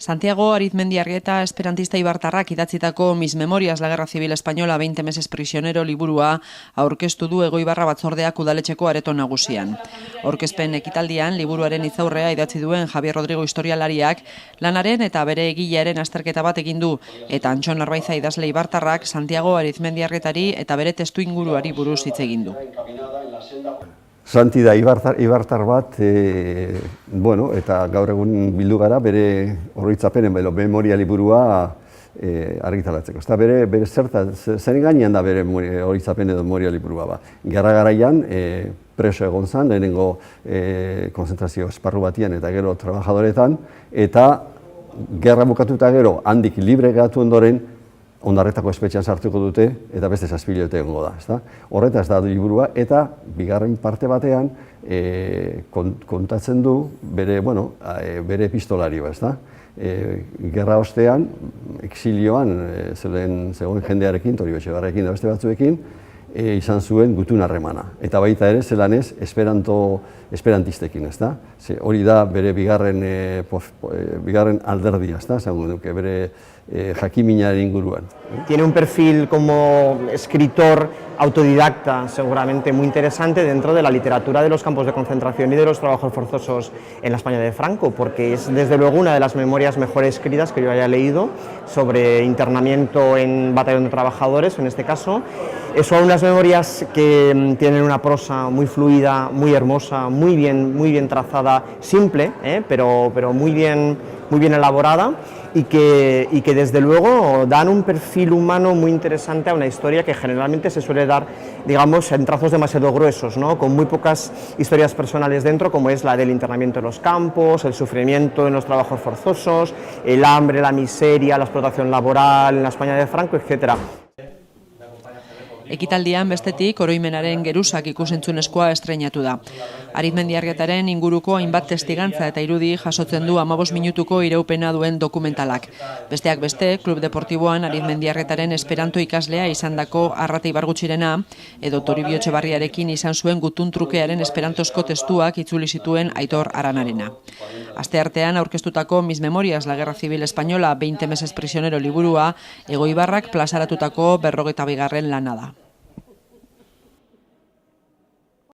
Santiago Arizmendiarrieta esperantista ibartarrak idatzitako Mis Memorias la Guerra Civil Española 20 meses prisionero liburua aurkeztu du Egoibarra batzordeak udaletxeko areto nagusian. Aurkezpen ekitaldian liburuaren hitzaurrea idatzi duen Javier Rodrigo historialariak lanaren eta bere egilearen azterketa bat egin du eta Antxon Arbaiza idazle ibartarrak Santiago Arizmendiarrietari eta bere testuinguruari buruz hitz egin du. Santi da ibartar bat, eta gaur egun bildu gara bere oroitzapenen memoria liburua argitaratzeko. Eta bere zer gainean da bere oroitzapen edo memoria liburua ba. Gerra garaian preso egon zen, lehenengo konzentrazio esparru batian eta gero trabajadoretan, eta gerra bukatuta gero handik libre geratu ondoren, Ondarretako espetxean sartuko dute eta beste 7 hilabete egongo da. Horretaz da liburua eta bigarren parte batean kontatzen du bere epistolarioa. Gerra ostean, exilioan, zegoen jendearekin, Torio Etxebarrekin da beste batzuekin, izan zuen gutun harremana. Eta baita ere, zelan ez, esperantistekin. Hori da bere bigarren alderdia, zango duke, bere jakiminaren inguruan. Tiene un perfil como escritor autodidacta, seguramente muy interesante dentro de la literatura de los campos de concentración y de los trabajos forzosos en la España de Franco, porque es desde luego una de las memorias mejor escritas que yo haya leído sobre internamiento en batallón de trabajadores, en este caso. Son unas memorias que tienen una prosa muy fluida, muy hermosa, muy bien trazada, simple, pero muy bien elaborada y que desde luego dan un perfil humano muy interesante a una historia que generalmente se suele dar, digamos, en trazos demasiado gruesos, ¿no? Con muy pocas historias personales dentro, como es la del internamiento en los campos, el sufrimiento en los trabajos forzosos, el hambre, la miseria, la explotación laboral en la España de Franco, etc. Ekitaldian bestetik oroimenaren geruzak ikusentzunezkoa estreinatu da. Arizmendiarrietaren inguruko hainbat testigantza eta irudi jasotzen du 15 minutuko iraupena duen dokumentalak. Besteak beste, Klub Deportiboan Arizmendiarrietaren esperanto ikaslea izandako Arrate Ibargutxirena edo Toribio Etxebarriarekin izan zuen gutun trukearen esperantozko testuak itzuli zituen Aitor Aranarena. Asteartean aurkeztutako Mis Memorias la Guerra Civil Española 20 meses prisionero liburua Egoibarrak plazaratutako 52. lana da.